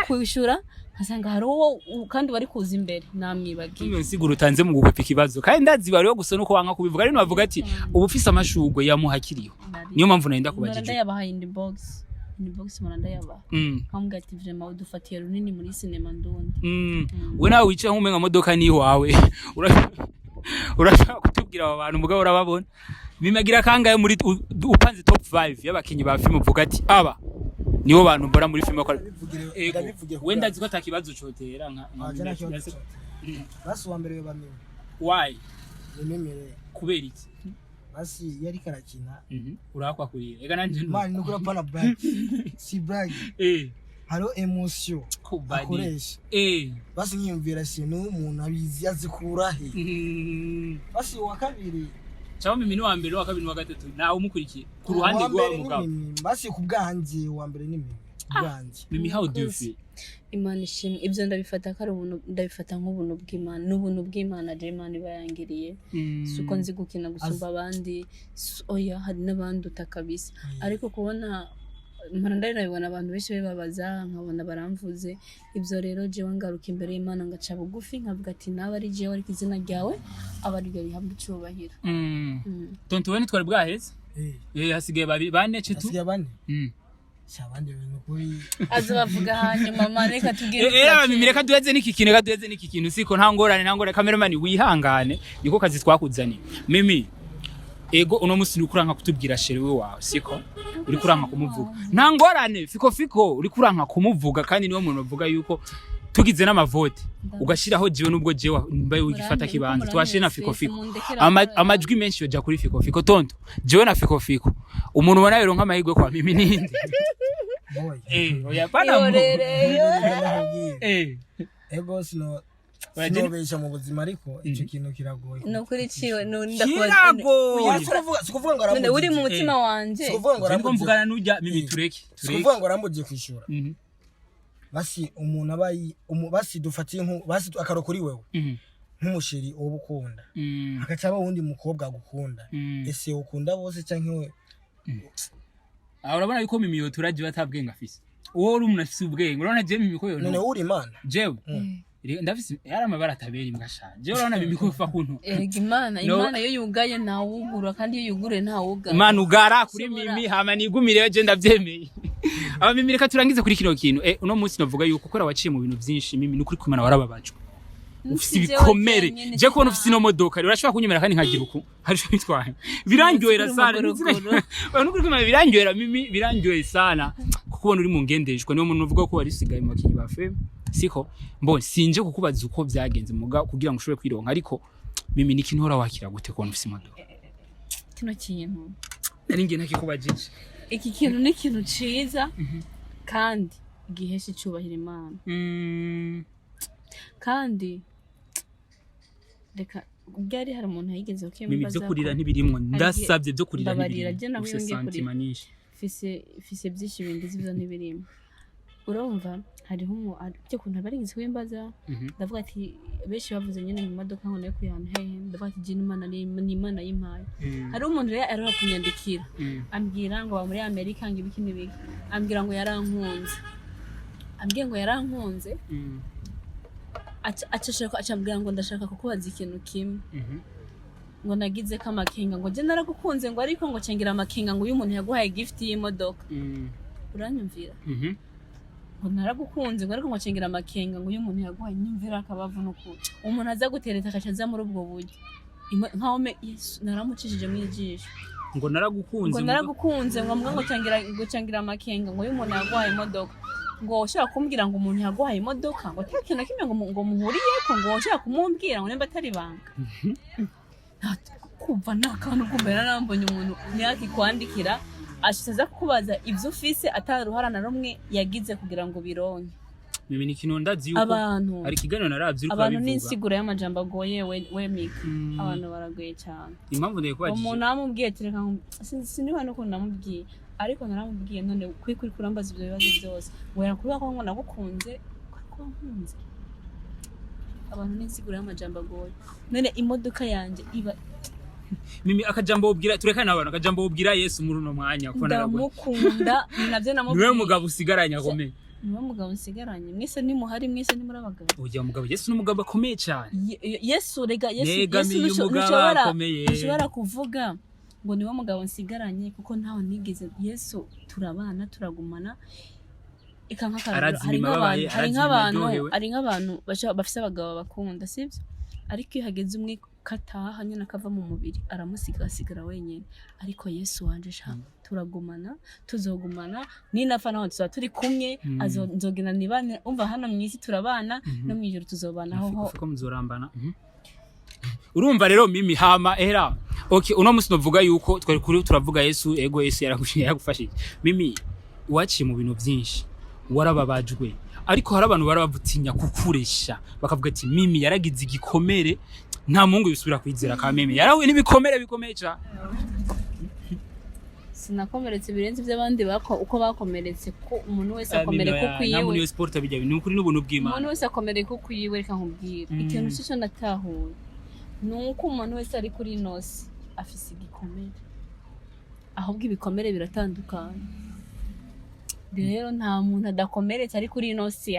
kwishura nkasanga hari wowe kandi bari kuza imbere namwibagiye iyo nsiguro utanze mu gukwepa ikibazo kandi ndazi bariho gusa nuko wanka kubivuga ari no bavuga ati ubufise amashugwe yamuhakiriyo niyo mpamvu nenda kubagije ndayabaha in the box muranda yaba kambwa ati vraiment udufatiye runini muri cinema ndundi we nawe wicaye nk'umenga modoka ni wawe urashaka kutubwira aba bantu mugabo urababona bimagira kangaye muri upanze top 5 y'abakinyi ba film uvuga ati aba nibo bantu mbora muri film akora wenda ziko atakibazo cotera nka basi wa mbere bamwe why nemere kubera iki basi yari karakina urakwa kurira ega nanje man nukura pana brag si brag haro emotion akoresha basi nkiyumvira sino umuntu abizi azikura he basi wa kabiri cyangwa mimi ni wa mbere wa kabiri wa gatatu nawe umukurikiye ku ruhande rwa mugabo basi kubwanje wa mbere ni bwanje mimi how do you feel Imana ishimwe ibyo ndabifata kare ubuntu ndabifata nk'ubuntu bw'Imana n'ubuntu bw'Imana je Imana bayangiriye suko nzi gukina gusumba abandi oya hari n'abandi utakabisa ariko kubona marandari nabibona abantu benshi bebabaza nkabona baramvuze ibyo rero jewe ngaruka imbere y'Imana ngaca bugufi nkavuga ati naba ari jewe ariko izina ryawe abari ryo rihabwa icubahiro tonto we nitwari bwaheze hasigaye bane citu hasigaye bane Shabandi bintu kuri azabavuga hanyuma maneka tugire mireka duheze n'iki kintu siko nta ngorane cameraman wihangane niko kazi twakuzaniye mimi ego uno musi uri kuranka kutubwira sherewe wawe siko uri kuranka kumuvuga nta ngorane fiko uri kuranka kumuvuga kandi niwo muntu uvuga yuko tugize n'amavote ugashiraho jiwe nubwo jewe mbaye ugifata kibanza twashe na fiko amajwi menshi yoja kuri fiko tonto jewe na fiko umuntu ubona rero nk'amahirwe kwa mimi ninde oya pana ego sino besha mu buzima ariko icyo kintu kiragoye no kuri ciwe ndakubaza sikuvuga ngo arambuye uri mu mutima wanje sikuvuga ngo arambuye mvugana n'ujya mimi tureke sikuvuga ngo arambuye kwishura basi umuntu abayi basi dufatiye basi akaro kuri wewe nk'umushiri ubukunda akacaba wundi mukobwa gukunda ese ukunda bose canke we urabona yuko mimi yo turaje batabwenga afise uwo uri umuntu afise ubwenge urabona je mimi ko yo none uri Imana jewe ndafise yaramabara taberi mbasha je urabona mimi ko fa kuntu Imana yo yugaye nta wugura kandi yo yugure nta wuga Imana ugara kuri mimi hama nigumire je ndavyemeye aba mimi reka turangize kuri kino kintu uno munsi navuga yuko kora waciye mu bintu byinshi mimi nukuri kwimana warababajwe ufite ibikomere je kubona ufite no modoka rero urashobora kunyemera kandi nkagira uku harisho bitwaye birangyohera sana nukuri kwimana birangyohera mimi birangyohera sana kukubona uri mu ngendeshwa niyo muntu uvuga ko wari sigaye mu bakinyi ba film siko mbone sinje kukubaza uko byagenze muga kugira ngo ushobore kwironka ariko mimi nikintora wakira gute kubona ufite modoka kino kintu ari nge nakikubajije iki kintu ni ikintu ciza kandi gihesha icubahiro Imana kandi byari hari umuntu yigeze mimi byo kurira ntibirimwo ndasabye byo kurira ntibirimwo ufise sentiment nyinshi fise byinshi bindi zivyo ntibirimo urumva hariho byo kuntu barigeze kwimbaza ndavuga ati beshi bavuze nyene mu modoka ngo nayo kuyana ndavuga ati jini Imana ni Imana yimpaye hari umuntu rero ari kunyandikira ambwira ngo muri Amerika ngo ibiki nibiki ambwira ngo yarankunze acambwira ngo ndashaka kukubaza ikintu kimwe ngo nagize ko amakenga ngo je naragukunze ngo ariko ngo cengira amakenga ngo uyu muntu yaguhaye gift y'imodoka uranyumvira ngo naragukunze ngo ariko ngo cengira amakenga ngo uyu muntu yaguhaye nyumvira akabavu n'ukuri umuntu aza gutereta akacaza muri ubwo buryo nkaho Yesu naramucishije mu ijisho ngo naragukunze ngo mbwa ngo cengira amakenga ngo uyu muntu yaguhaye imodoka ngo ushaka kumbwira ngo umuntu yaguhaye imodoka ngo takintu kimwe ngo muhuriyeko ngo ushaka kumumbwira ngo nimba atari banga kumva nakantu kumbera nambonye umuntu nyaki kwandikira ashiza kubaza ivyo ufise ataruhara na rumwe yagize kugira ngo bironke mimi ni kintu ndazi yuko ari kiganiro naravye uriko abantu n'insiguro y'amajambo agoye we mika abantu baragoye cyane impamvu ndeye kubajije umuntu amubwiye tireka siniba no kuntu namubwiye ariko naramubwiye none kwikuri kurambaza ivyo bibazo byose ngo yakuba ko ngo nagukunze ko nkunze abantu n'insiguro y'amajambo agoye none imodoka yanje iba mimi akajambo ubwira turekana abantu akajambo ubwira Yesu muri no mwanya ko ndamukunda navyo namubwiye niwe mugabo usigaranye akomeye niwe mugabo usigaranye mwese ni muhari mwese ni muri abagabo ujya mugabo Yesu n'umugabo akomeye cyane Yesu rega Yesu ushobora kuvuga ngo niwe mugabo nsigaranye kuko ntaho nigeze Yesu turabana turagumana hari nk'abantu bafise abagabo bakunda sibyo ariko iyo hageze umwe kataha nyine akava mu mubiri aramusigasigara wenyine ariko Yesu wanje sha turagumana tuzogumana ninapfa naho tuzaba turi kumwe nzogena nibane umva hano mu isi turabana no mu ijuru tuzobanaho ko muzorambana urumva rero mimi hama era okay uno musi novuga yuko twari kuri turavuga Yesu ego Yesu yaragufashije mimi waciye mu bintu byinshi warababajwe ariko hari abantu barabavutinya kukuresha bakavuga ati mimi yaragize igikomere nta mungu bisubira kwizera ka mimi yarawe nibikomere bikomeye cha sinakomeretse birenze by'abandi uko bakomeretse ko umuntu wese akomereka kuyiwe na muri sport abijya ni ukuri n'ubuntu bw'Imana umuntu wese akomereka kuyiwe reka nkubwira ikintu cyo natahuye nuko umuntu wese ari kuri nosi afise igikomere ahubwo ibikomere biratandukanye rero nta muntu adakomeretse ari kuri nosi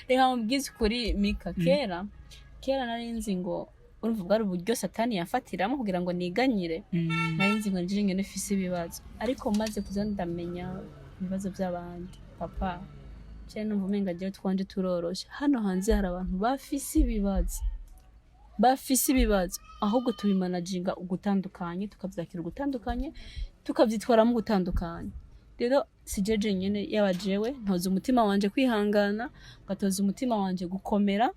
reka mubwize kuri Mika kera narinzi ngo urumva bwari uburyo satani yafatiramo kugira ngo niganyire narinzi ngo njye ngene fise ibibazo ariko maze kuzandamenya ibibazo by'abandi papa cyane numva umenga je twanje turoroshe hano hanze hari abantu bafise ibibazo ahubwo tubimanaginga ugutandukanye tukavyakira ugutandukanye tukavyitwaramo ugutandukanye rero sijeje nyene yabajewe ntoza umutima wanje kwihangana gatoza umutima wanje gukomera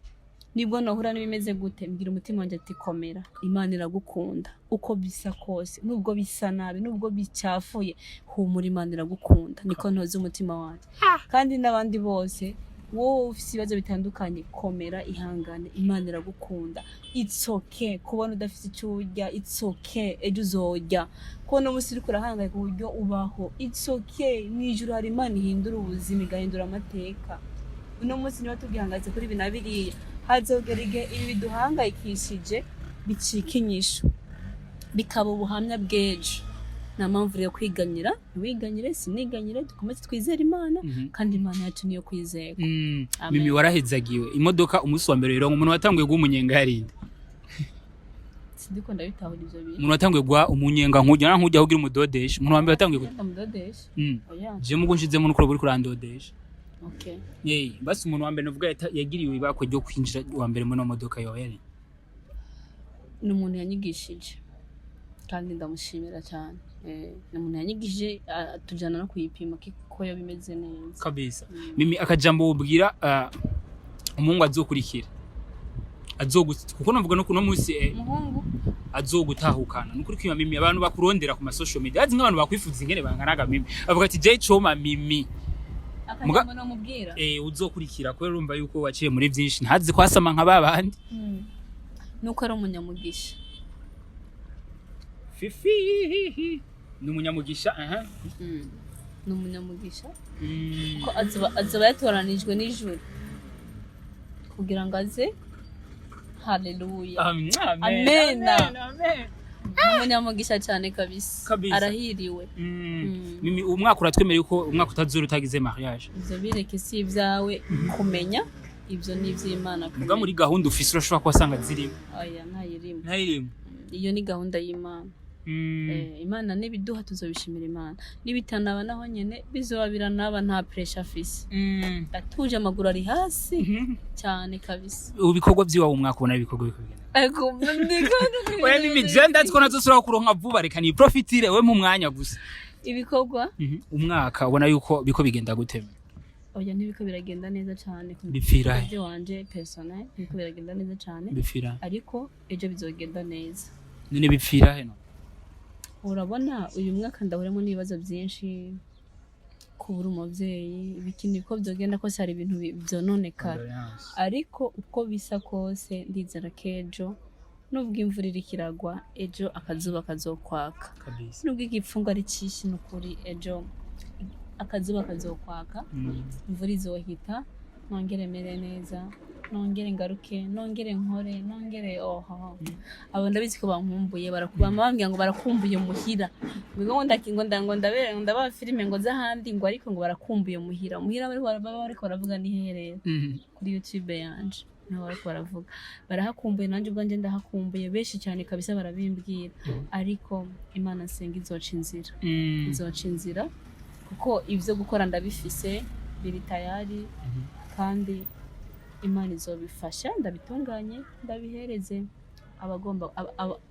nibwo nohura n'ibimeze gute mbwira umutima wanje ati komera Imana iragukunda uko bisa kose nubwo bisa nabi nubwo bicyafuye humura Imana iragukunda niko ntoza umutima wanje kandi n'abandi bose wowe ufite ibibazo bitandukanye komera ihangane Imana iragukunda it's okay kubona udafite icyo urya it's okay ejo uzorya kubona umusiri kurahangaye ku buryo ubaho it's okay mwijuru hari Imana ihindura ubuzima igahindura amateka uno munsi niba tubwihangaze kuri binabiriye hazogerige ibi biduhangayikishije bicika inyishu bikaba ubuhamya bw'ejo na mpamvu rero kwiganyira ntiwiganyire siniganyire dukomeze twizere Imana kandi Imana yacu niyo kwizerwa mimi warahezagiwe imodoka umunsi wa mbere rero umuntu watanguye gumunyenga yarinde sindiko ndabitahura ivyo bintu umuntu watanguye gwa umunyenga nkujya nkujya kugira umudodesha umuntu wa mbere watanguye umudodesha oya je mugo nshizemo nuko buri kurandodesha okay basi umuntu wa mbere novuga yagiriwe ibako ryo kwinjira wa mbere muri modoka yo yari n'umuntu yanyigishije kandi ndamushimira cyane n'umuntu yanyigishije tujana no kuyipima ko yo bimeze neza kabisa mimi akajambo ubwira umungu azokurikira kuko navuga no kuno munsi umuhungu azogutahukana nukuri kwima mimi abantu bakurondera ku ma social media azi nk'abantu bakwifuza ingene banganaga mimi avuga ati je choma mimi akajambo no mubwira uzokurikira ko urumva yuko waciye muri byinshi ntazi kwasama nka babandi nuko ari umunyamugisha. Fifi ni umunyamugisha Ni umunyamugisha ko azoba yatoranijwe n'ijuru kugira ngo aze. Haleluya, amen. Umunyamugisha cyane kabisa. Arahiriwe. Mimi umwaka uratwemereye ko umwaka utazura utagize mariage. Ivyo bireke si ibyawe kumenya, ibyo ni ivy'Imana kumenya. Muga muri gahunda ufise urashobora kwasanga zirimo. Oya ntayirimo. Iyo ni gahunda y'Imana. Imana nibiduha tuzobishimira Imana, nibitanaba naho nyene bizobabira naba nta pressure afise. Atuje amaguru ari hasi cyane kabisa. Ubikorwa byiwawe umwaka ubona ibikorwa bikogenda. Oya ni migenda twiko nazosura kuronka vuba, reka ni profitire we mu mwanya gusa. Ibikorwa umwaka ubona yuko biko bigenda gutema. Oya ntibiko biragenda neza cyane bipfira ibyo wanje personnel, biko biragenda neza cyane bipfira, ariko ejo bizogenda neza. None bipfira heno urabona uyu mwaka ndahuremo n'ibibazo byinshi, kubura umuvyeyi, ibikindi ko byogenda ko hari ibintu byononekara, ariko uko bisa kose ndizera kejo nubwo imvura irikiragwa ejo akazuba kazokwaka kabisa. Nubwo igipfungo ari cishi nukuri ejo akazuba kazokwaka, imvura izohita, nongere mere neza, nongere ngaruke, nongere nkore, nongere abo ndabizi ko bankumbuye, bambwira ngo barakumbuye muhira. Bigo ndaba filime ngo zahandi ngo ariko ngo barakumbuye muhira bariko baravuga ni hehe kuri YouTube yanje, naho bariko baravuga barahakumbuye, nanje ubwo nje ndahakumbuye benshi cyane kabisa barabimbwira, ariko Imana nsenga izoca inzira kuko ivyo gukora ndabifise biri tayari, kandi Imana izobifasha ndabitunganye ndabihereze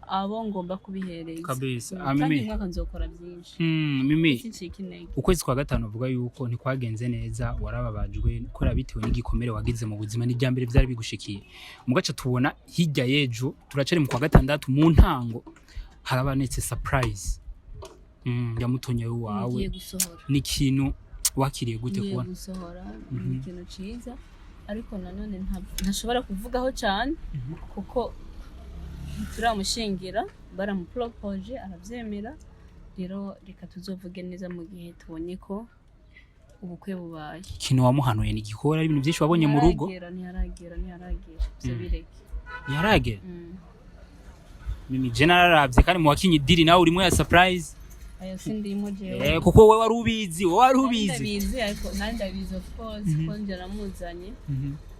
abo ngomba kubihereza kabisa. Kandi mwaka nzokora byinshi. Mimi ukwezi kwa gatanu uvuga yuko ntikwagenze neza, warababajwe kora bitewe n'igikomere wagize mu buzima n'ibyambere byari bigushikiye. Mugaca tubona hirya yejo turacari mu kwa gatandatu mu ntango harabanetse surprise ya mutonye wawe, ni kintu wakiriye gute kubona gusohora ni kintu ciza, ariko nanone ntashobora kuvugaho cyane kuko turamushingira, baramupropose aravyemera, rero reka tuzovuge neza mu gihe tubonye ko ubukwe bubaye. Kintu wamuhanuye ni gikora ibintu byinshi wabonye mu rugo. Ntiyaragera byo bireke ntiyaragera. Mimi generalabye kandi mu wakinyi diri nawe urimo ya surprise. Ayo sindimo jewe kuko wowe wari ubizi ndabizi, ariko ndabizi of course ko njye namuzanye,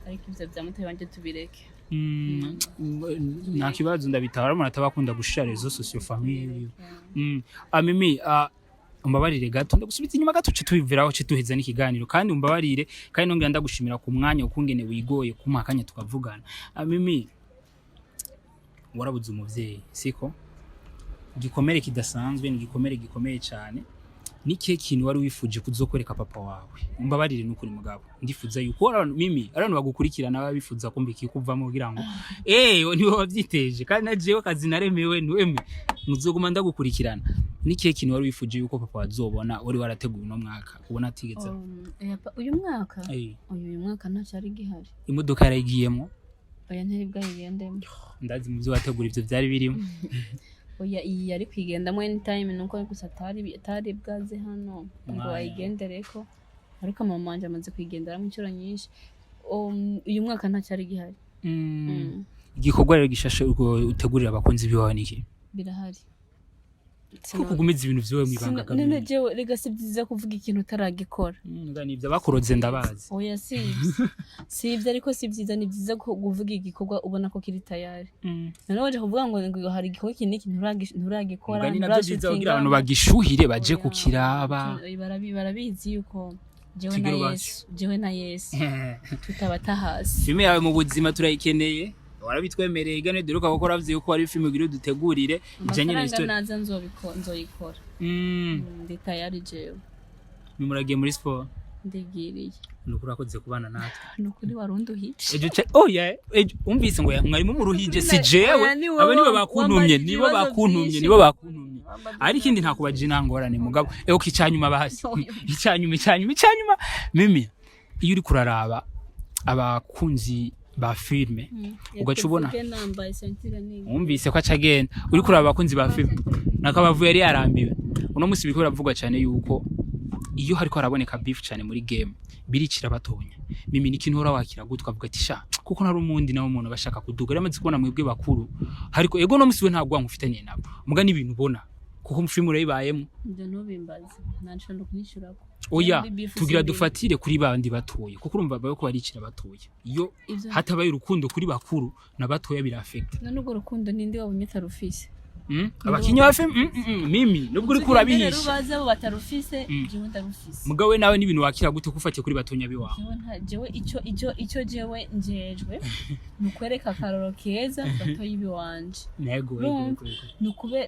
ariko ivyo byamuteye wanje tubireke. Nta kibazo ndabitahara, umuntu atabakunda gushira rezo socio famille. Mimi umbabarire gato ndagusubiza inyuma gato tubiviraho tuheza n'ikiganiro, kandi umbabarire kandi nongera ndagushimira ku mwanya ukungene wigoye kumakanya tukavugana. Mimi warabuze umuvyeyi siko? Igikomere kidasanzwe, ni igikomere gikomeye cyane. Niki kintu wari wifuje kuzokoreka papa wawe? Umbabarire n'ukuri mugabo, ndifuza yuko Mimi abantu bagukurikirana babifuza kumva iki kuvamo kugira ngo niwe wabyiteje, kandi najewe kazi naremewe niwe muzoguma ndagukurikirana. Niki kintu wari wifuje yuko papa wazobona uri warateguye no mwaka ubona atigeze? Uyu mwaka nta cyari gihari. Imodoka yarayigiyemo? Oya ntari bwayigendemo. Ndazi mu byo wategura ivyo byari birimo. Oya iyi yari kwigendamo anytime, nuko gusa atari bwaze hano ngo bayigendereko, ariko mama wanje amaze kwigenderamo inshuro nyinshi. Uyu mwaka nta cyari gihari. Igikorwa rero gishashe utegurira abakunzi biwawe niki? Birahari. Kugumiza ibintu vyowe mwibanga kamwe. Nene jewe rega si byiza kuvuga ikintu utaragikora. Ngani ivyo bakoroze ndabazi. Oya si ivyo, ariko si byiza, ni byiza kuvuga igikorwa ubona ko kiri tayari. None waje kuvuga ngo hari igikorwa kiniki nturagikora, ngani navyo byiza kugira abantu bagishuhire baje kukiraba. Barabizi yuko jewe na Yesu tutabata hasi. Filme yawe mu buzima turayikeneye, warabitwemereye igane duruka gukora vyo ko ari filme giro dutegurire ijanye na story. Naza nzoyikora. Ndi tayari jewe. Nimuragiye muri sport? Ndigiriye. Nukuri akoze kubana natwe. Nukuri warunduhije. Umvise ngo mwari mu ruhije si jewe, abo nibo bakuntumye, nibo bakuntumye. Ari kindi nta kubaje inangorane mugabo. Kicanyuma bahasi. Icanyuma. Mimi iyo uri kuraraba abakunzi ba filme ugaca ubona nambaye sentire nini wumvise ko acagenda uri kuraba abakunzi ba filme nakabavu yari yarambiwe uno musi biko biravugwa cyane yuko iyo hariko haraboneka beef cyane muri game biricira batonya mimi ni kintu wakira gutwa avuga ati sha kuko nari umundi nawo umuntu bashaka kuduga ramaze kubona mwebwe bakuru hariko ego no musi we ntagwa ngufitanye nabo muga ni ibintu ubona kuko mu filme urayibayemo ndio nubimbaza nanco ndukunyishurako oya tugira dufatire kuri bandi batoye kuko urumva bayo ko baricira batoye iyo hatabaye urukundo kuri bakuru na batoya birafect none ubwo rukundo ninde wabunyita rufise abakinyi ba film mimi nubwo uri kurabihisha rubaza abo batarufise jewe ndarufise mugawe nawe nibintu wakira gute kufatiye kuri batonya biwa jewe ico jewe njejwe nukwereka karoro keza batoyi biwanje nego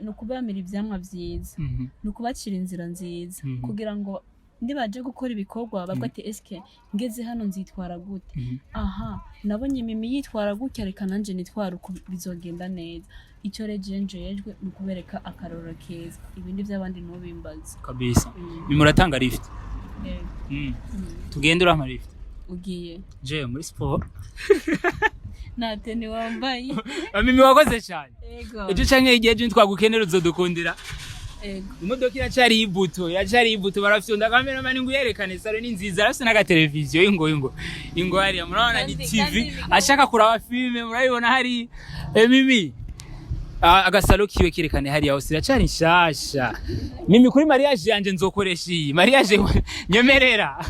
nukubamira ivyamwa vyiza nukubacira inzira nziza kugira ngo ndibaje gukora ibikorwa babwa ati eske ngeze hano nzitwara gute aha nabonye mimi yitwara gutya reka nanje nitwara uko bizogenda neza icyo rejenjejwe nukubereka akaroro keza ibindi by'abandi no bimbaza kabisa bimuratanga lift tugendera ama lift ugiye je muri sport nate ni wambaye mimi wakoze cyane ego ejo canke igihe je twagukenera uzodukundira ego imodoka iracari ibuto barafyonda cameraman ngo yerekane sare ni nziza arafite naga televiziyo ingo hari murabona ni TV ashaka kuraba filme murabibona hari mimi agasalo kiwe kirekane hari aho siracari nshasha mimi kuri mariage yanje nzokoresha iyi mariage nyemerera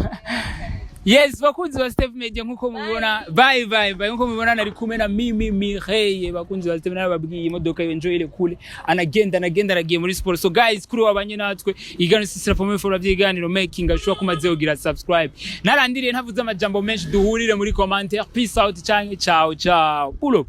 yes bakunzi ba Step Media nkuko mubona bye nkuko mubona nari kumwe na Mimi Mireille bakunzi ba Step Media babwiye imodoka enjoy ile kule anagenda aragiye muri sport so guys kuri wabanye natwe igano sisira for me for abyiganiro making ashwa kumaze ugira subscribe narandiriye ntavuze amajambo menshi duhurire muri commentaire peace out cyangwa ciao pull up